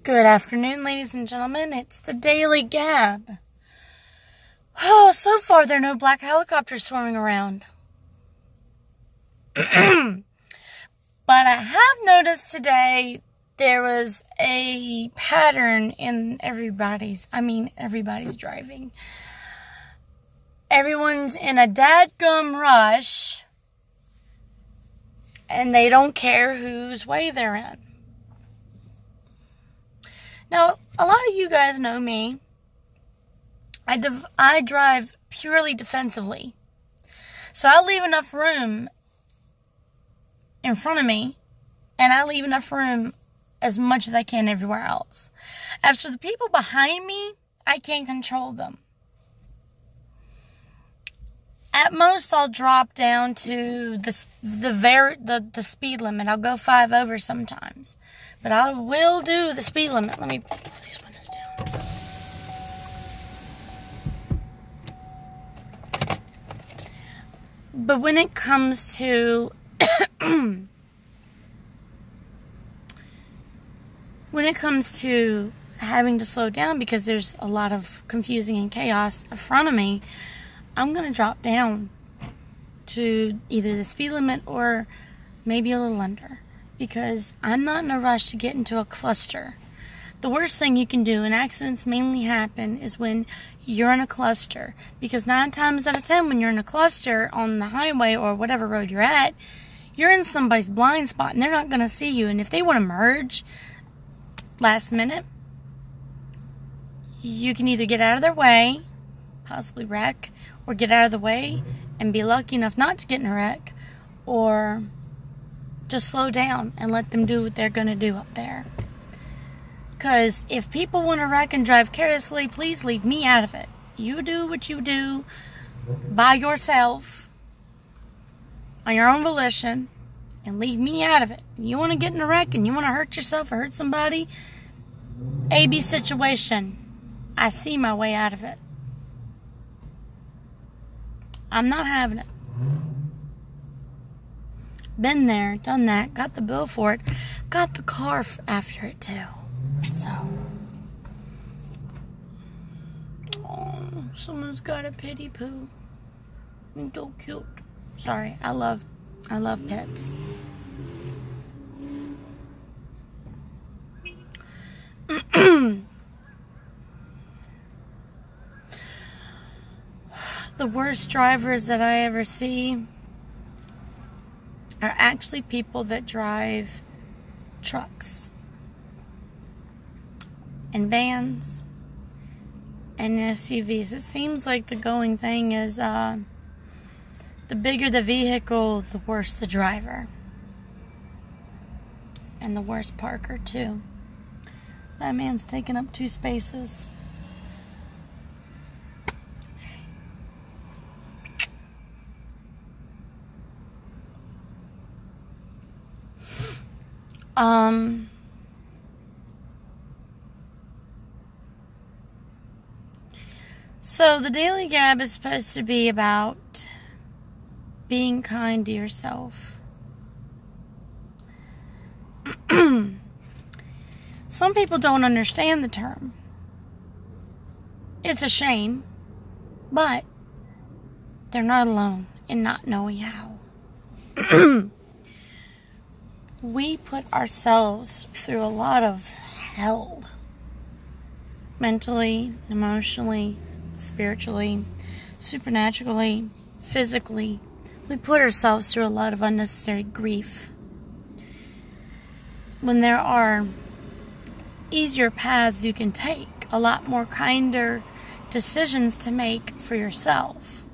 Good afternoon, ladies and gentlemen. It's the Daily Gab. Oh, so far there are no black helicopters swarming around. But I have noticed today there was a pattern in everybody's driving. Everyone's in a dadgum rush, and they don't care whose way they're in. Now, a lot of you guys know me. I drive purely defensively. So I leave enough room in front of me, and I leave enough room as much as I can everywhere else. As for the people behind me, I can't control them. At most, I'll drop down to the speed limit. I'll go 5 over sometimes. But I will do the speed limit. Let me pull these windows down. But when it comes to having to slow down because there's a lot of confusing and chaos in front of me, I'm going to drop down to either the speed limit or maybe a little under, because I'm not in a rush to get into a cluster. The worst thing you can do, and accidents mainly happen, is when you're in a cluster, because 9 times out of 10 when you're in a cluster on the highway or whatever road you're at, you're in somebody's blind spot and they're not going to see you. And if they want to merge last minute, you can either get out of their way, possibly wreck, or get out of the way and be lucky enough not to get in a wreck, or just slow down and let them do what they're going to do up there. Because if people want to wreck and drive carelessly, please leave me out of it. You do what you do by yourself, on your own volition, and leave me out of it. If you want to get in a wreck and you want to hurt yourself or hurt somebody, AB situation, I see my way out of it. I'm not having it. Been there, done that, got the bill for it, got the car after it too. So, oh, someone's got a pity poo. It's so cute. Sorry, I love pets. The worst drivers that I ever see are actually people that drive trucks and vans and SUVs. It seems like the going thing is the bigger the vehicle, the worse the driver. And the worse parker, too. That man's taking up 2 spaces. So the Daily Gab is supposed to be about being kind to yourself. Some people don't understand the term. It's a shame, but they're not alone in not knowing how. We put ourselves through a lot of hell. Mentally, emotionally, spiritually, supernaturally, physically. We put ourselves through a lot of unnecessary grief, when there are easier paths you can take, a lot more kinder decisions to make for yourself.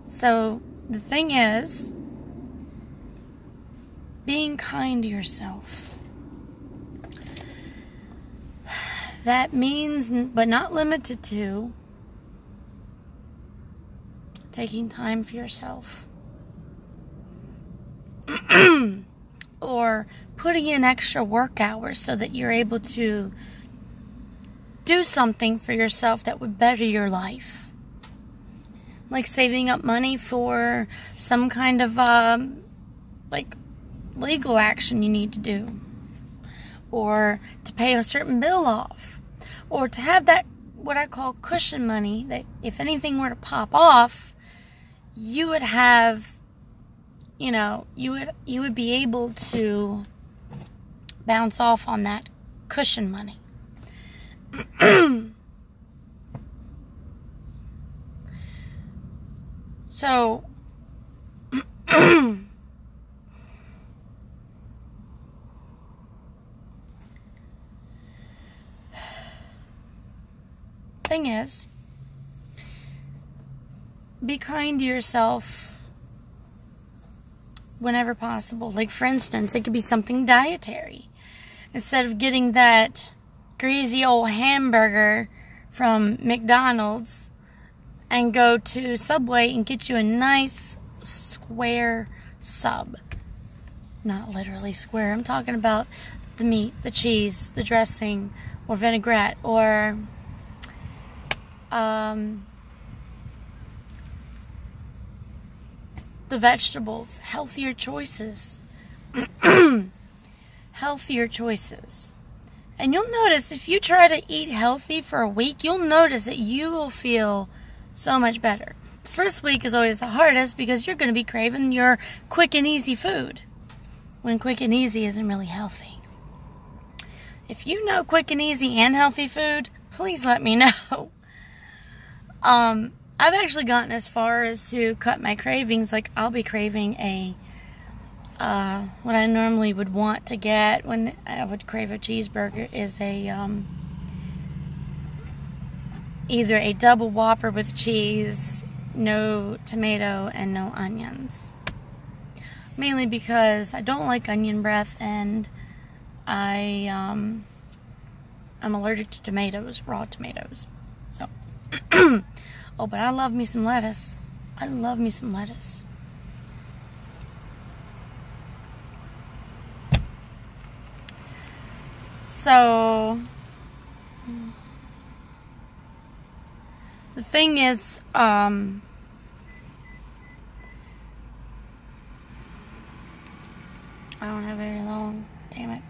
So the thing is, being kind to yourself. That means, but not limited to, taking time for yourself. Or putting in extra work hours so that you're able to do something for yourself that would better your life. Like saving up money for some kind of, legal action you need to do. or to pay a certain bill off, or to have that, what I call cushion money, that if anything were to pop off, you would have, you would be able to bounce off on that cushion money. So, thing is, be kind to yourself whenever possible. Like, for instance, it could be something dietary. Instead of getting that greasy old hamburger from McDonald's, and go to Subway and get you a nice square sub. Not literally square. I'm talking about the meat, the cheese, the dressing, or vinaigrette, or the vegetables. Healthier choices. Healthier choices. And you'll notice, if you try to eat healthy for a week, you'll notice that you will feel so much better. The first week is always the hardest because you're going to be craving your quick and easy food, when quick and easy isn't really healthy. If you know quick and easy and healthy food, please let me know. I've actually gotten as far as to cut my cravings. Like, I'll be craving what I normally would want to get when I would crave a cheeseburger is either a double Whopper with cheese, no tomato, and no onions. Mainly because I don't like onion breath, and I'm allergic to tomatoes, raw tomatoes. So, oh, but I love me some lettuce. I love me some lettuce. So, the thing is, I don't have very long, damn it.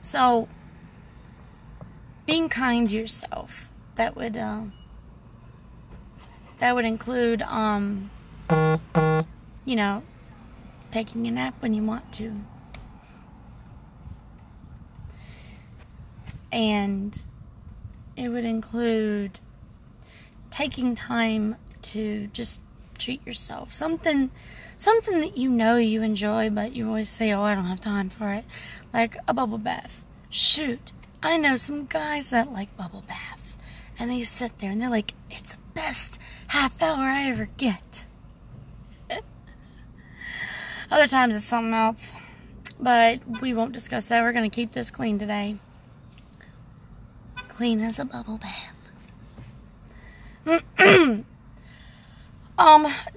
So, being kind to yourself, that would include, taking a nap when you want to. And it would include taking time to just treat yourself. Something that you know you enjoy, but you always say, oh, I don't have time for it. Like a bubble bath. Shoot, I know some guys that like bubble baths. And they sit there and they're like, it's the best half hour I ever get. Other times it's something else. But we won't discuss that. We're going to keep this clean today. Clean as a bubble bath.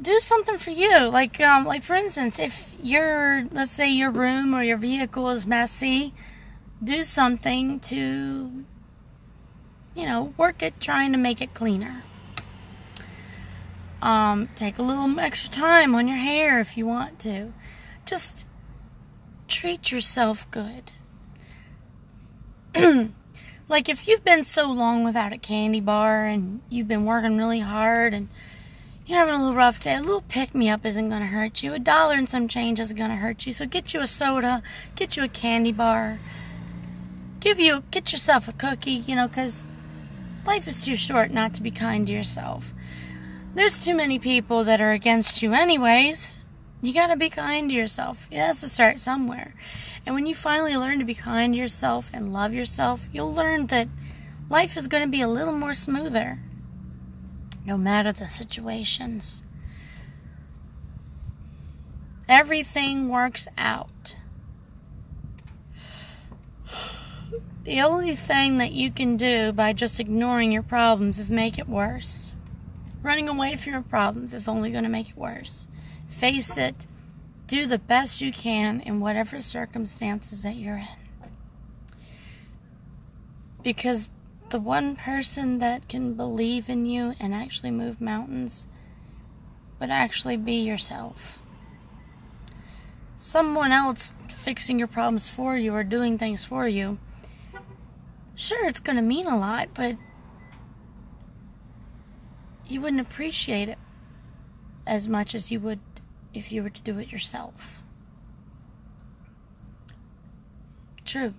Do something for you. Like for instance, if let's say your room or your vehicle is messy, do something to, work at trying to make it cleaner. Take a little extra time on your hair if you want to. Just treat yourself good. Like, if you've been so long without a candy bar and you've been working really hard and you're having a little rough day, a little pick-me-up isn't going to hurt you. $1 and some change isn't going to hurt you. So get you a soda, get you a candy bar, get yourself a cookie, because life is too short not to be kind to yourself. There's too many people that are against you anyways. You got to be kind to yourself. It has to start somewhere. And when you finally learn to be kind to yourself and love yourself, you'll learn that life is going to be a little more smoother, no matter the situations. Everything works out. The only thing that you can do by just ignoring your problems is make it worse. Running away from your problems is only going to make it worse. Face it. Do the best you can in whatever circumstances that you're in. Because the one person that can believe in you and actually move mountains would actually be yourself. Someone else fixing your problems for you or doing things for you, sure, it's going to mean a lot, but you wouldn't appreciate it as much as you would if you were to do it yourself. True.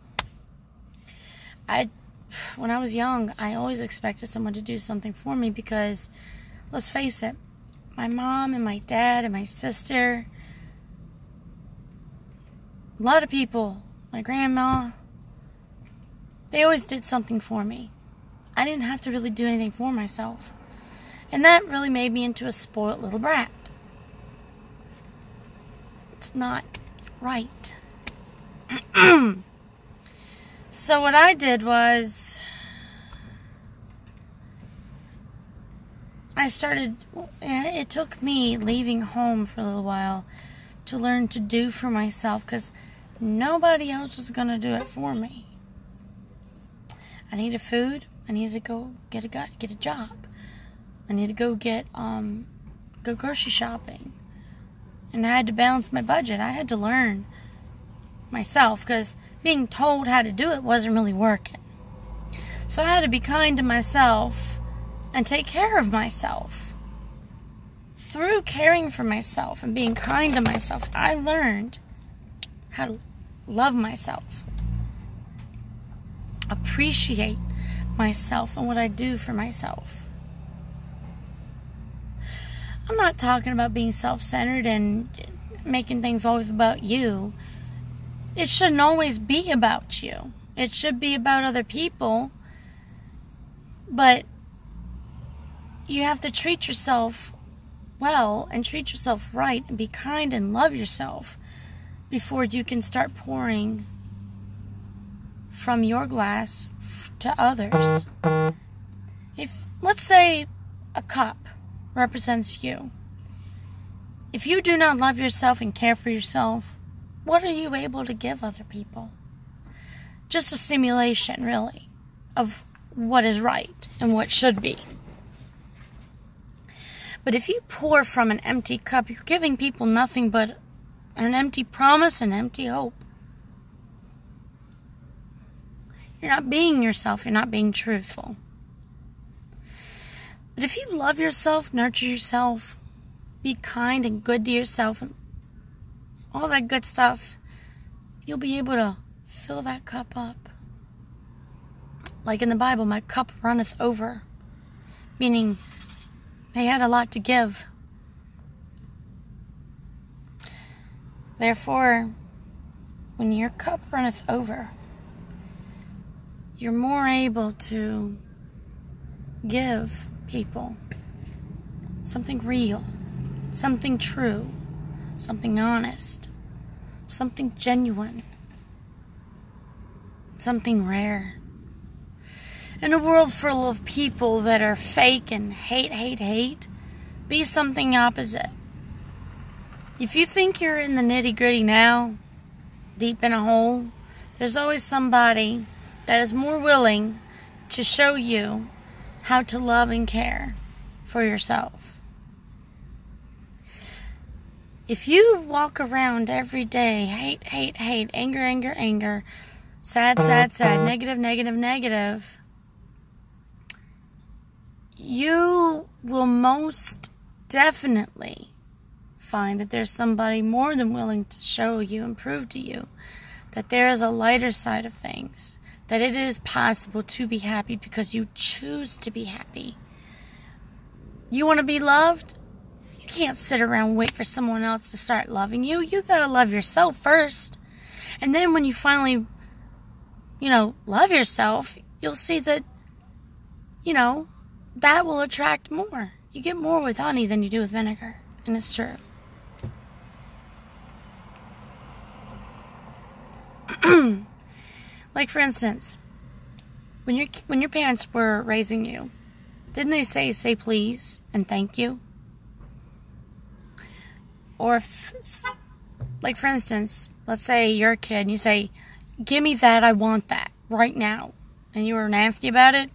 When I was young, I always expected someone to do something for me because, let's face it, my mom and my dad and my sister, a lot of people, my grandma, they always did something for me. I didn't have to really do anything for myself. And that really made me into a spoiled little brat. It's not right. So what I did was, it took me leaving home for a little while to learn to do for myself, because nobody else was going to do it for me. I needed food. I needed to go get a job. I needed to go grocery shopping. And I had to balance my budget. I had to learn myself, because being told how to do it wasn't really working. So I had to be kind to myself and take care of myself. Through caring for myself and being kind to myself, I learned how to love myself, appreciate myself and what I do for myself. I'm not talking about being self-centered and making things always about you. It shouldn't always be about you. It should be about other people. But you have to treat yourself well and treat yourself right and be kind and love yourself before you can start pouring from your glass to others. If, let's say, a cup represents you. If you do not love yourself and care for yourself, what are you able to give other people? Just a simulation, really, of what is right and what should be. But if you pour from an empty cup, you're giving people nothing but an empty promise and empty hope. You're not being yourself. You're not being truthful. But if you love yourself, nurture yourself, be kind and good to yourself, and all that good stuff, you'll be able to fill that cup up. Like in the Bible, my cup runneth over. Meaning, they had a lot to give. Therefore, when your cup runneth over, you're more able to give people something real, something true, something honest, something genuine, something rare. In a world full of people that are fake and hate, be something opposite. If you think you're in the nitty-gritty now, deep in a hole, there's always somebody that is more willing to show you how to love and care for yourself. If you walk around every day, hate, anger, sad, negative, you will most definitely find that there's somebody more than willing to show you and prove to you that there is a lighter side of things, that it is possible to be happy because you choose to be happy. You want to be loved? You can't sit around and wait for someone else to start loving you. You gotta love yourself first. And then when you finally, love yourself, you'll see that, that will attract more. You get more with honey than you do with vinegar. And it's true. Like, for instance, when your parents were raising you, didn't they say please and thank you? Or if, like, for instance, let's say you're a kid and you say, give me that, I want that right now. And you were nasty about it.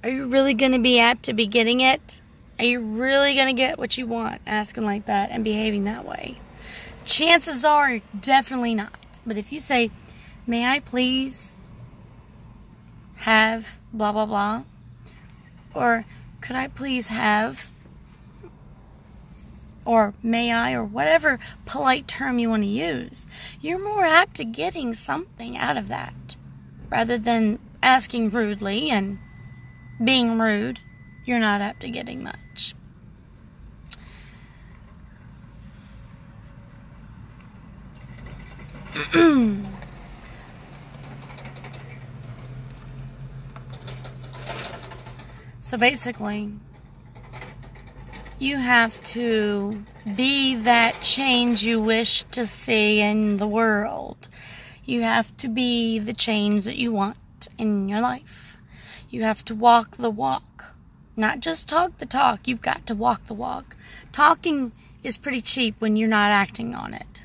Are you really going to be apt to be getting it? Are you really going to get what you want asking like that and behaving that way? Chances are, definitely not. But if you say, may I please have blah, blah, blah, or could I please have, or may I, or whatever polite term you want to use, you're more apt to getting something out of that. Rather than asking rudely and being rude, you're not apt to getting much. So basically, you have to be that change you wish to see in the world. You have to be the change that you want in your life. You have to walk the walk. Not just talk the talk, you've got to walk the walk. Talking is pretty cheap when you're not acting on it.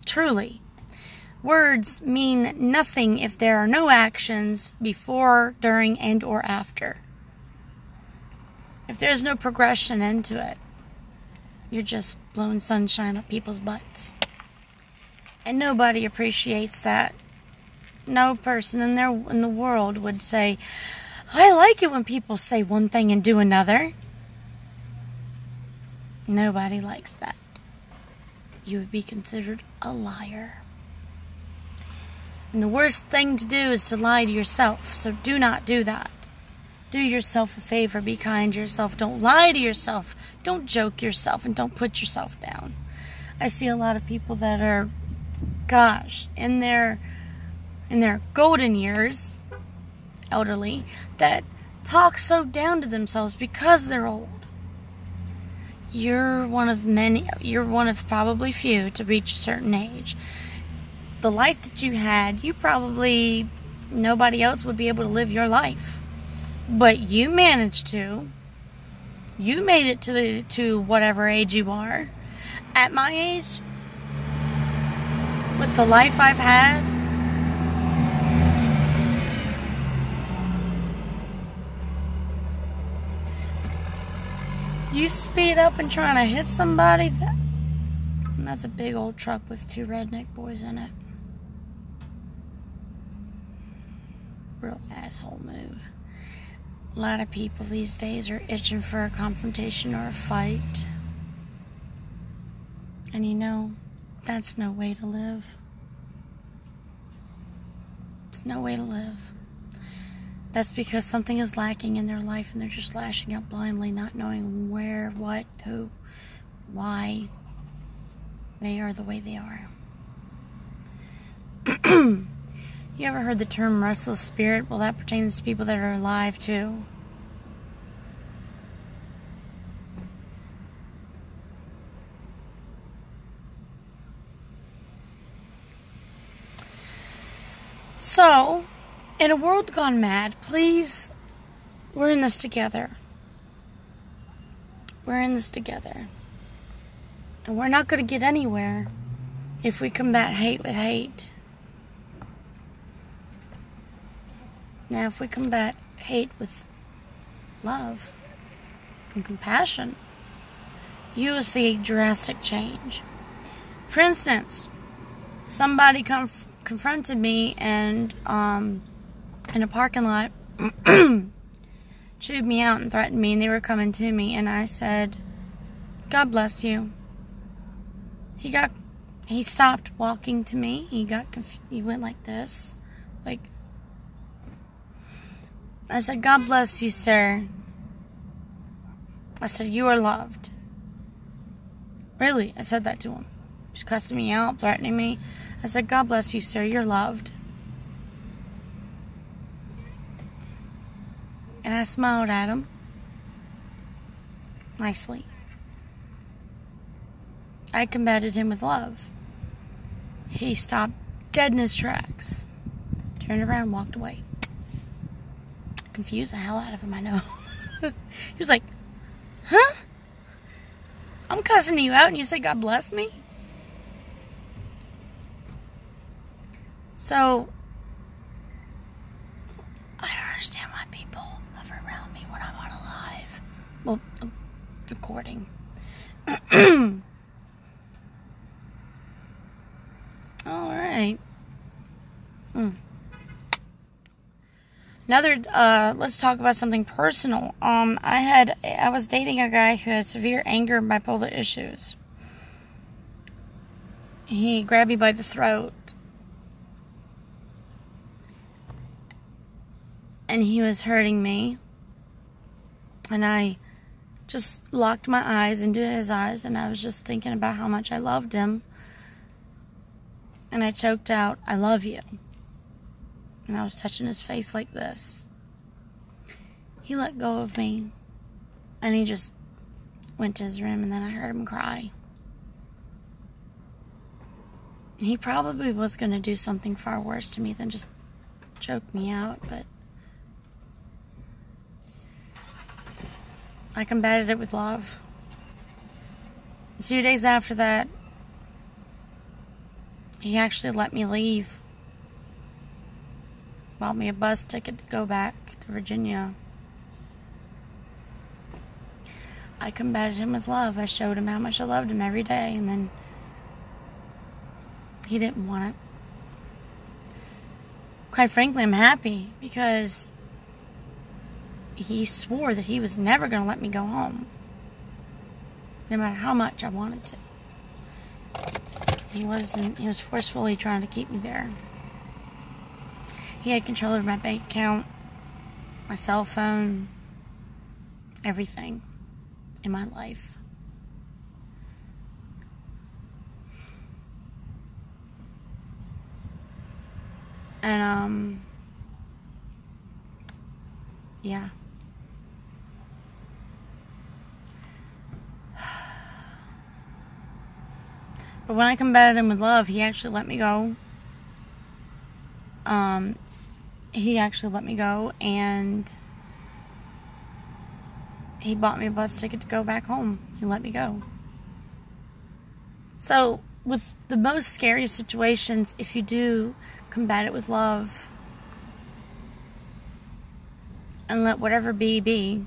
Truly. Words mean nothing if there are no actions before, during, and or after. If there's no progression into it, you're just blowing sunshine up people's butts. And nobody appreciates that. No person in the world would say, I like it when people say one thing and do another. Nobody likes that. You would be considered a liar. And the worst thing to do is to lie to yourself. So do not do that. Do yourself a favor. Be kind to yourself. Don't lie to yourself. Don't joke yourself. And don't put yourself down. I see a lot of people that are, gosh, in their golden years, elderly, that talk so down to themselves because they're old. You're one of many, you're one of probably few to reach a certain age. The life that you had, nobody else would be able to live your life. But you managed to. You made it to whatever age you are. At my age, with the life I've had, you speed up and trying to hit somebody, and that's a big old truck with 2 redneck boys in it. Real asshole move. A lot of people these days are itching for a confrontation or a fight. And you know, that's no way to live. It's no way to live. That's because something is lacking in their life and they're just lashing out blindly, not knowing where, what, who, why they are the way they are. You ever heard the term restless spirit? Well, that pertains to people that are alive too. So, in a world gone mad, please, we're in this together. We're in this together. And we're not going to get anywhere if we combat hate with hate. Now, if we combat hate with love and compassion, you will see a drastic change. For instance, somebody confronted me and in a parking lot, chewed me out and threatened me, and they were coming to me, and I said, God bless you. He stopped walking to me. He went like this, like, I said, God bless you, sir. I said, you are loved. Really, I said that to him. He was cussing me out, threatening me. I said, God bless you, sir, you're loved. And I smiled at him. Nicely. I combated him with love. He stopped dead in his tracks. Turned around and walked away. Confused the hell out of him, I know. He was like, huh? I'm cussing you out and you say God bless me? So, I don't understand why people hover around me when I'm on a live. Well, recording. All right. Let's talk about something personal. I was dating a guy who had severe anger and bipolar issues. He grabbed me by the throat. And he was hurting me. And I just locked my eyes into his eyes, and I was just thinking about how much I loved him. And I choked out, "I love you." And I was touching his face like this. He let go of me, and he just went to his room, and then I heard him cry. He probably was going to do something far worse to me than just choke me out, but I combated it with love. A few days after that, he actually let me leave. Bought me a bus ticket to go back to Virginia. I combated him with love. I showed him how much I loved him every day, and then he didn't want it. Quite frankly, I'm happy because he swore that he was never going to let me go home, no matter how much I wanted to. He was forcefully trying to keep me there. He had control over my bank account, my cell phone, everything in my life. And, yeah. But when I combated him with love, he actually let me go. And he bought me a bus ticket to go back home. He let me go. So, with the most scariest situations, if you do combat it with love and let whatever be,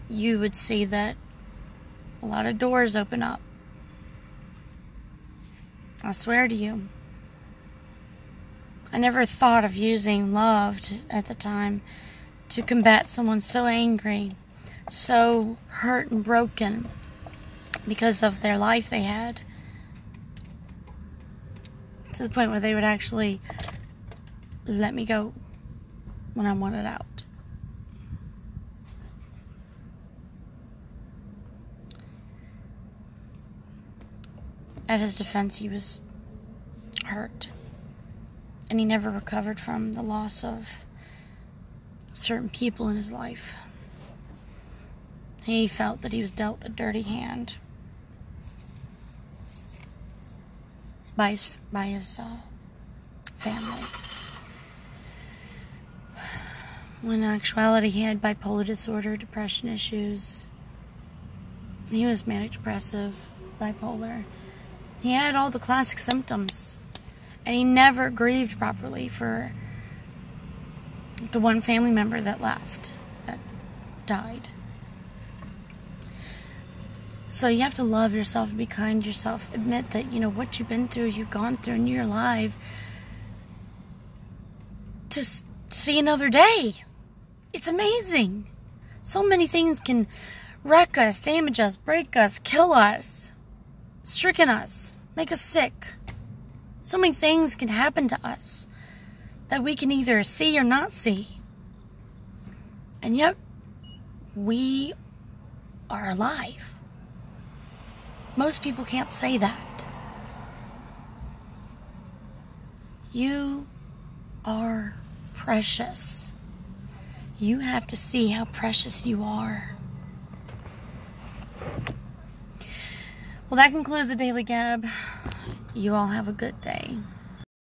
you would see that a lot of doors open up. I swear to you. I never thought of using love at the time to combat someone so angry, so hurt and broken because of their life they had, to the point where they would actually let me go when I wanted out. At his defense, he was hurt, and he never recovered from the loss of certain people in his life. He felt that he was dealt a dirty hand by his family, when in actuality he had bipolar disorder, depression issues. He was manic depressive, bipolar. He had all the classic symptoms, and he never grieved properly for the one family member that left, that died. So you have to love yourself and be kind to yourself. Admit that, what you've been through, you've gone through, and you're alive to see another day. It's amazing. So many things can wreck us, damage us, break us, kill us, stricken us, make us sick. So many things can happen to us that we can either see or not see. And yet, we are alive. Most people can't say that. You are precious. You have to see how precious you are. Well, that concludes the Daily Gab. You all have a good day.